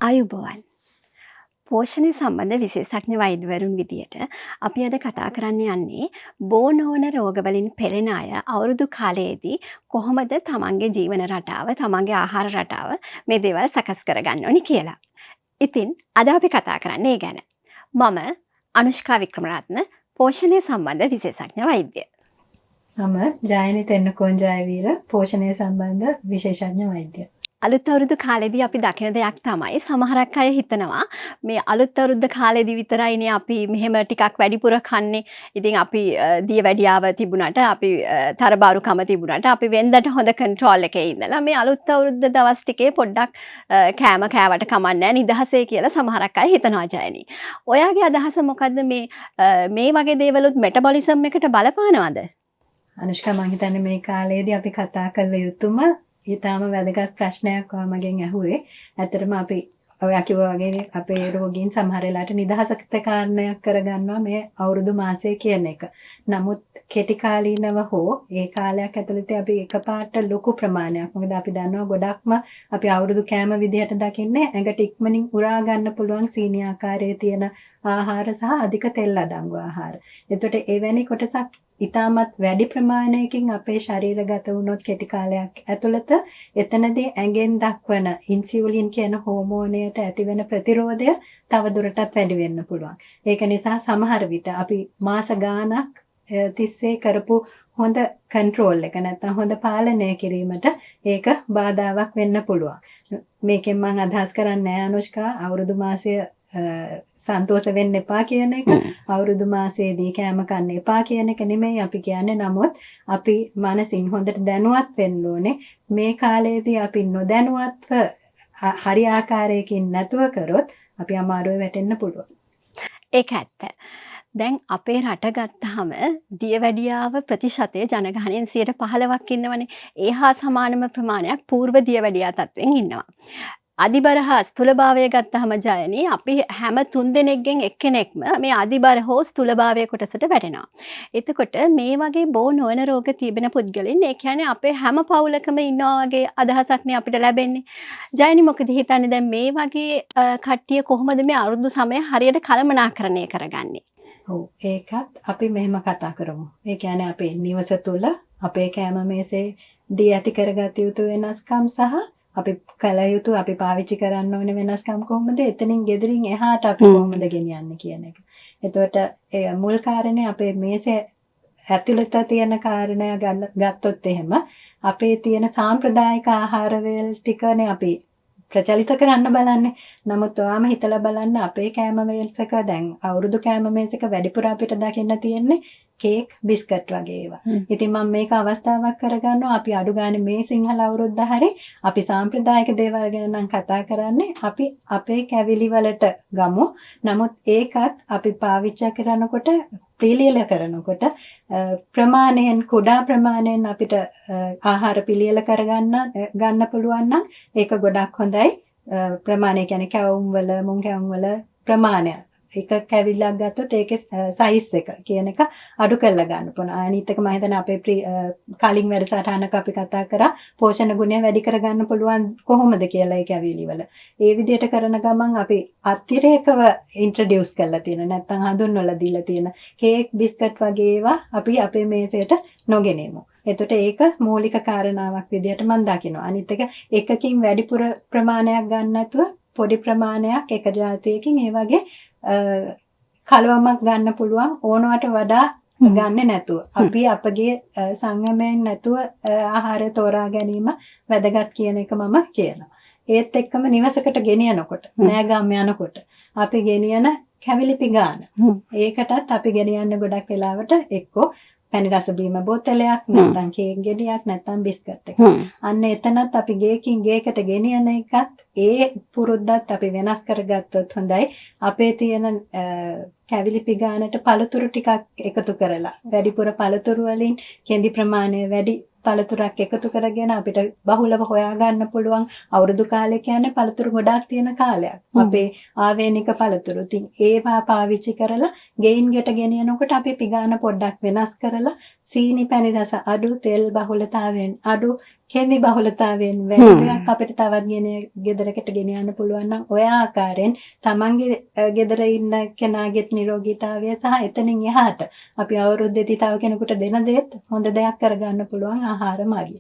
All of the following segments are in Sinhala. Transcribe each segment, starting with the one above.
ආයුබෝවන්. පෝෂණය සම්බන්ධ විශේෂඥ වෛද්‍යවරුන් විදියට අපි අද කතා කරන්න යන්නේ බෝ නොවන රෝගවලින් පෙළෙන අය අවුරුදු කාලයේදී කොහොමද තමන්ගේ ජීවන රටාව, තමන්ගේ ආහාර රටාව මේ දේවල් සකස් කරගන්න ඕනි කියලා. ඉතින් අද අපි කතා කරන්නේ ඒ ගැන. මම අනුෂ්කා වික්‍රමරත්න, පෝෂණය සම්බන්ධ විශේෂඥ වෛද්‍ය. මම ජයනි තෙන්නකෝන් ජයවීර, පෝෂණය සම්බන්ධ විශේෂඥ වෛද්‍ය. අලුත් අවුරුදු කාලෙදී අපි දකින දෙයක් තමයි සමහරක් අය හිතනවා මේ අලුත් අවුරුද්ද කාලෙදී විතරයිනේ අපි මෙහෙම ටිකක් වැඩිපුර කන්නේ. ඉතින් අපි දියවැඩියාව තිබුණාට අපි තරබාරුකම තිබුණාට අපි වෙන්දට හොඳ කන්ට්‍රෝල් එකේ ඉඳලා මේ අලුත් අවුරුද්ද දවස් ටිකේ පොඩ්ඩක් කෑම කෑවට කමක් නැහැ නිදහසේ කියලා සමහරක් අය හිතනවා ජයනි. ඔයාගේ අදහස මොකද්ද මේ වගේ දේවලුත් මෙටබොලිසම් එකට බලපානවද? අනුෂ්කා, මම හිතන්නේ මේ කාලේදී අපි කතා කළ යුතුම ඊටාම වැදගත් ප්‍රශ්නයක් ඔයාමගෙන් ඇහුවේ. ඇත්තටම අපි ඔයා කිව්වා වගේ අපේ රෝගීන් සමහර වෙලාවට නිදහසකට කාරණයක් කරගන්නවා මේ අවුරුදු මාසය කියන එක. නමුත් කෙටි කාලීනව හෝ ඒ කාලයක් ඇතුළතදී අපි එකපාරට ලොකු ප්‍රමාණයක්, මොකද අපි දන්නවා ගොඩක්ම අපි අවුරුදු කෑම විදිහට දකින්නේ ඇඟට ඉක්මනින් උරා ගන්න පුළුවන් සීනි ආකාරයේ තියෙන ආහාර සහ අධික තෙල් අඩංගු ආහාර. එතකොට එවැනි කොටසක් ඉතාමත් වැඩි ප්‍රමාණයකින් අපේ ශරීරගත වුණොත් කෙටි කාලයක් ඇතුළත එතනදී ඇඟෙන් දක්වන ඉන්සියුලින් කියන හෝමෝනයට ඇතිවෙන ප්‍රතිරෝධය තව දුරටත් වැඩි වෙන්න පුළුවන්. ඒක නිසා සමහර විට අපි මාස ගාණක් තිස්සේ කරපු හොඳ කන්ට්‍රෝල් එක නැත්නම් හොඳ පාලනය කිරීමට ඒක බාධාවක් වෙන්න පුළුවන්. මේකෙන් මම අදහස් කරන්නේ නැහැ අනුෂ්කා අවුරුදු මාසය සන්තෝෂ වෙන්න එපා කියන එක, අවුරුදු මාසයේදී කෑම කන්න එපා කියන එක නෙමෙයි අපි කියන්නේ. නමුත් අපි මනසින් හොඳට දැනුවත් වෙන්න ඕනේ මේ කාලේදී අපි නොදැනුවත්ව හරි ආකාරයකින් නැතුව කරොත් අපි අමාරුවේ වැටෙන්න පුළුවන්. ඒක ඇත්ත. දැන් අපේ රට ගත්තාම දියවැඩියාව ප්‍රතිශතය ජනගහනයෙන් 15%ක් ඉන්නවනේ. ඒ හා සමානම ප්‍රමාණයක් පූර්ව දියවැඩියා තත්වෙන් ඉන්නවා. අධිබර හා ස්ථූලභාවය ගත්තාම ජයනි අපි හැම 3 දෙනෙක්ගෙන් එක්කෙනෙක්ම මේ අධිබර හෝ ස්ථූලභාවය කොටසට වැටෙනවා. එතකොට මේ වගේ බෝ නොවන රෝග තිබෙන පුද්ගලයන්, ඒ කියන්නේ අපේ හැම පවුලකම ඉන්නවා වගේ අදහසක් නේ අපිට ලැබෙන්නේ. ජයනි මොකද හිතන්නේ දැන් මේ වගේ කට්ටිය කොහොමද මේ අවුරුදු සමය හරියට කළමනාකරණය කරගන්නේ? ඔව්, ඒකත් අපි මෙහෙම කතා කරමු. ඒ කියන්නේ අපේ නිවස තුල අපේ කෑම මේසේ දී ඇති කරගත යුතු වෙනස්කම් සහ අපි කල යුතු අපි පාවිච්චි කරන්න ඕනේ වෙනස්කම් කොහොමද, එතනින් ගෙදරින් එහාට අපි කොහොමද ගෙනියන්නේ කියන එක. එතකොට මුල් කාරණේ අපේ මේසේ ඇතුළත තියෙන කාරණය ගත්තොත් එහෙම අපේ තියෙන සාම්ප්‍රදායික ආහාර වේල් ටිකනේ අපි ප්‍රචලිත කරන්න බලන්නේ. නමුත් ඔයාම හිතලා බලන්න අපේ කෑම මේසක දැන් අවුරුදු කෑම මේසක වැඩිපුර අපිට දකින්න තියෙන්නේ කේක්, බිස්කට් වගේ ඒවා. ඉතින් මම මේක අවස්ථාවක් කරගන්නවා අපි අඩු ගානේ මේ සිංහල අවුරුද්ද හරි අපි සාම්ප්‍රදායික දේවල් ගැන නම් කතා කරන්නේ. අපි අපේ කැවිලි වලට ගමු. නමුත් ඒකත් අපි පාවිච්චි කරනකොට පිළියෙල කරනකොට ප්‍රමාණයෙන් කුඩා ප්‍රමාණයෙන් අපිට ආහාර පිළියෙල ගන්න පුළුවන් නම් ඒක ගොඩක් හොඳයි. ප්‍රමාණය කියන්නේ කැවුම් වල, මුං කැවුම් වල ප්‍රමාණය. එක කැවිල්ලක් ගත්තොත් ඒකේ සයිස් එක කියන එක අඩු කරලා ගන්න පුළුවන්. අනිත් එක මම හිතන්නේ අපේ කලින් වැඩසටහනක අපි කතා කරා පෝෂණ ගුණය වැඩි කරගන්න පුළුවන් කොහොමද කියලා ඒ කැවිලි වල. ඒ විදිහට කරන ගමන් අපි අතිරේකව ඉන්ට්‍රොඩියුස් කරලා තියෙන නැත්නම් හඳුන්වලා දීලා තියෙන කේක්, බිස්කට් වගේ ඒවා අපි අපේ මේසයට නොගෙනෙමු. එතකොට ඒක මූලික කාරණාවක් විදිහට මම දකිනවා. අනිත් එක එකකින් වැඩිපුර ප්‍රමාණයක් ගන්න නැතුව පොඩි ප්‍රමාණයක් එක જાතියකින් ඒ වගේ කලවමක් ගන්න පුළුවන් ඕනවට වඩා ගන්න නැතුව. අපි අපගේ සංයමයෙන් නැතුව ආහාරය තෝරා ගැනීම වැදගත් කියන එක මම කියනවා. ඒත් එක්කම නිවසකට ගෙනියනකොට, නෑගම් යනකොට අපි ගෙනියන කැවිලි පිඟාන. ඒකටත් අපි ගෙනියන්නේ ගොඩක් වෙලාවට එක්කෝ පැණි රස බීම බෝතලයක්, නැත්නම් කේක් ගෙඩියක්, නැත්නම් බිස්කට් එකක්. අන්න එතනත් අපි ගේකින් ගේකට ගෙනියන එකත් ඒ පුරුද්දත් අපි වෙනස් කරගත්තොත් හොඳයි. අපේ තියෙන කැවිලි පිඟානට පළතුරු ටිකක් එකතු කරලා, වැඩිපුර පළතුරු වලින් කෙඳි ප්‍රමාණය වැඩි පළතුරක් එකතු කරගෙන අපිට බහුලව හොයාගන්න පුළුවන්. අවුරුදු කාලය කියන්නේ පළතුරු ගොඩාක් තියෙන කාලයක්. අපේ ආවේනික පළතුරු. ඉතින් ඒවා පාවිච්චි කරලා ගෙයින් ගෙට ගෙනියනකොට අපි පිඟාන පොඩ්ඩක් වෙනස් කරලා සීනි පැණි රස අඩු, තෙල් බහුලතාවයෙන් අඩු, කෙඳි බහුලතාවයෙන් වැඩි දෙයක් අපිට තවත් ගෙදරකට ගෙන යන්න පුළුවන් නම් ඔය ආකාරයෙන් තමන්ගේ ගෙදර ඉන්න කෙනාගේත් නිරෝගීතාවය සහ එතනින් එහාට අපි අවුරුද්දේදී තව කෙනෙකුට දෙන දේත් හොඳ දෙයක් කරගන්න පුළුවන් ආහාර මාර්ගය.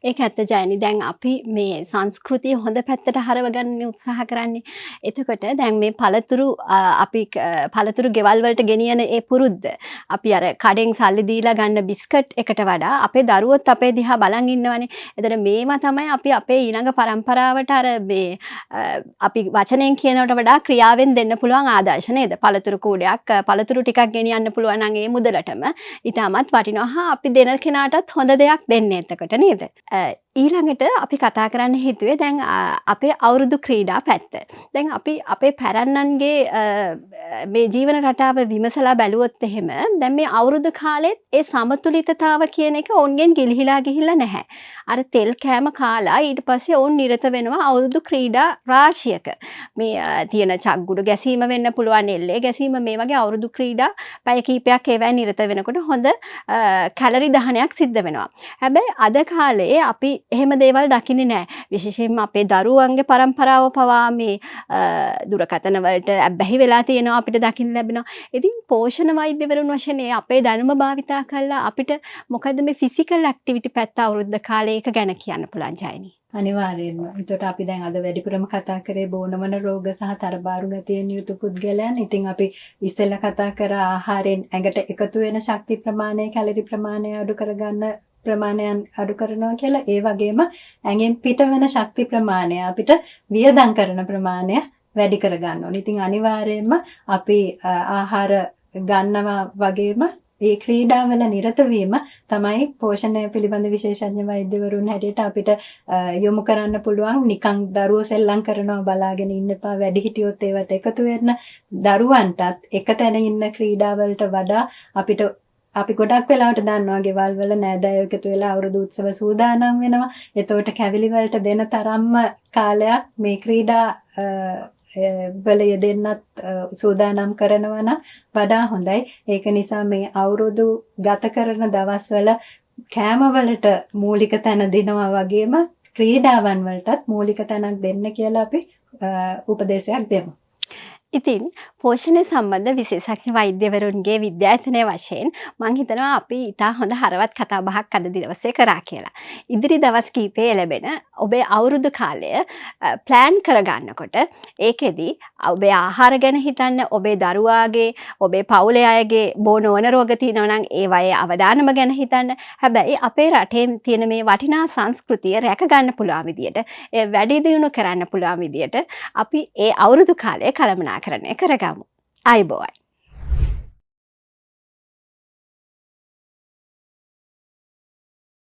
ඒක ඇත්ත ජයනි. දැන් අපි මේ සංස්කෘතිය හොඳ පැත්තට හරව ගන්න උත්සාහ කරන්නේ. එතකොට දැන් මේ අපි පළතුරු ගෙවල් වලට ගෙනියන ඒ පුරුද්ද අපි අර කඩෙන් සල්ලි දීලා ගන්න බිස්කට් එකට වඩා අපේ දරුවොත් අපේ දිහා බලන් ඉන්නවනේ. එතකොට මේවා තමයි අපි අපේ ඊළඟ පරම්පරාවට අර මේ අපි වචනෙන් කියනවට වඩා ක්‍රියාවෙන් දෙන්න පුළුවන් ආදර්ශ නේද? පළතුරු කූඩයක් පළතුරු ටිකක් ගෙනියන්න පුළුවන් නම් ඒ මුදලටම ඊටමත් වටිනවා. අපි දෙන කෙනාටත් හොඳ දෙයක් දෙන්නේ එතකොට නේද? ඊළඟට අපි කතා කරන්න හිතුවේ දැන් අපේ අවුරුදු ක්‍රීඩා පැත්ත. දැන් අපි අපේ පැරණන්ගේ මේ ජීවන රටාව විමසලා බැලුවොත් එහෙම දැන් මේ අවුරුදු කාලෙත් ඒ සමතුලිතතාව කියන එක ඔවුන්ගෙන් ගිලිහිලා ගිහිල්ලා නැහැ. අර තෙල් කෑම කාලා ඊට පස්සේ ඔවුන් නිරත වෙනවා අවුරුදු ක්‍රීඩා රාශියක. මේ තියෙන චග්ගුඩු ගැසීම වෙන්න පුළුවන්, එල්ලේ ගැසීම, මේ වගේ අවුරුදු ක්‍රීඩා පැය කීපයක් ඒවැ නිරත වෙනකොට හොඳ කැලරි දහනයක් සිද්ධ වෙනවා. හැබැයි අද කාලේ අපි එහෙම දේවල් දකින්නේ නැහැ. විශේෂයෙන්ම අපේ දරුවන්ගේ පරම්පරාව පවා මේ දුරකථන වලට ඇබ්බැහි වෙලා තියෙනවා අපිට දකින්න ලැබෙනවා. ඉතින් පෝෂණ වෛද්‍යවරුන් වශයෙන් අපේ දැනුම භාවිතා කරලා අපිට මොකද මේ ෆිසිකල් ඇක්ටිවිටි පැත්ත අවුරුද්ද කාලේ ඒක ගැන කියන්න පුළුවන් ජයනි. අනිවාර්යෙන්ම. එතකොට අපි දැන් අද වැඩිපුරම කතා කරේ බෝනවන රෝග සහ තරබාරු ගතියෙන් යුතු පුද්ගලයන්. ඉතින් අපි ඉස්සෙල්ලා කතා කර ආහාරයෙන් ඇඟට එකතු වෙන ශක්ති ප්‍රමාණය, කැලරි ප්‍රමාණය අඩු කරගන්න ප්‍රමාණයන් අඩු කරනවා කියලා. ඒ වගේම ඇඟෙන් පිට වෙන ශක්ති ප්‍රමාණය අපිට වියදම් කරන ප්‍රමාණය වැඩි කරගන්න ඕනේ. ඉතින් අනිවාර්යයෙන්ම අපි ආහාර ගන්නවා වගේම ඒ ක්‍රීඩාවල නිරත වීම තමයි පෝෂණය පිළිබඳ විශේෂඥ වෛද්‍යවරුන් හැටියට අපිට යොමු කරන්න පුළුවන්. නිකන් දරුවෝ සෙල්ලම් කරනවා බලාගෙන ඉන්න එපා. වැඩිහිටියොත් ඒවට එකතු වෙන්න. දරුවන්ටත් එක තැන ඉන්න ක්‍රීඩාවලට වඩා අපි ගොඩක් වෙලාවට දන්නවා ගෙවල් වල නෑදෑයෝ එකතු වෙලා අවුරුදු උත්සව සූදානම් වෙනවා. එතකොට කැවිලි වලට දෙන තරම්ම කාලයක් මේ ක්‍රීඩා වල යෙදෙන්නත් සූදානම් කරනවා නම් වඩා හොඳයි. ඒක නිසා මේ අවුරුදු ගත කරන දවස්වල කෑමවලට මූලික තැන දෙනවා වගේම ක්‍රීඩාවන් වලටත් මූලික තැනක් දෙන්න කියලා අපි උපදේශයක් දෙමු. ඉතින් පෝෂණය සම්බන්ධ විශේෂඥ වෛද්‍යවරුන්ගේ විද්‍යායතනය වශයෙන් මම හිතනවා අපි ඉතා හොඳ හරවත් කතා බහක් අද දවසේ කරා කියලා. ඉදිරි දවස් කීපයේ ලැබෙන ඔබේ අවුරුදු කාලය ප්ලෑන් කරගන්නකොට ඒකෙදි ඔබේ ආහාර ගැන හිතන්න, ඔබේ දරුවාගේ, ඔබේ පවුලේ අයගේ බෝනවන රෝග තියෙනවා නම් ඒවයේ අවදානම ගැන හිතන්න. හැබැයි අපේ රටේ තියෙන මේ වටිනා සංස්කෘතිය රැක ගන්න පුළුවන් විදියට, ඒ වැඩි දියුණු කරන්න පුළුවන් විදියට අපි ඒ අවුරුදු කාලය කළමනාකරණය කරගමු. අයබෝවන්.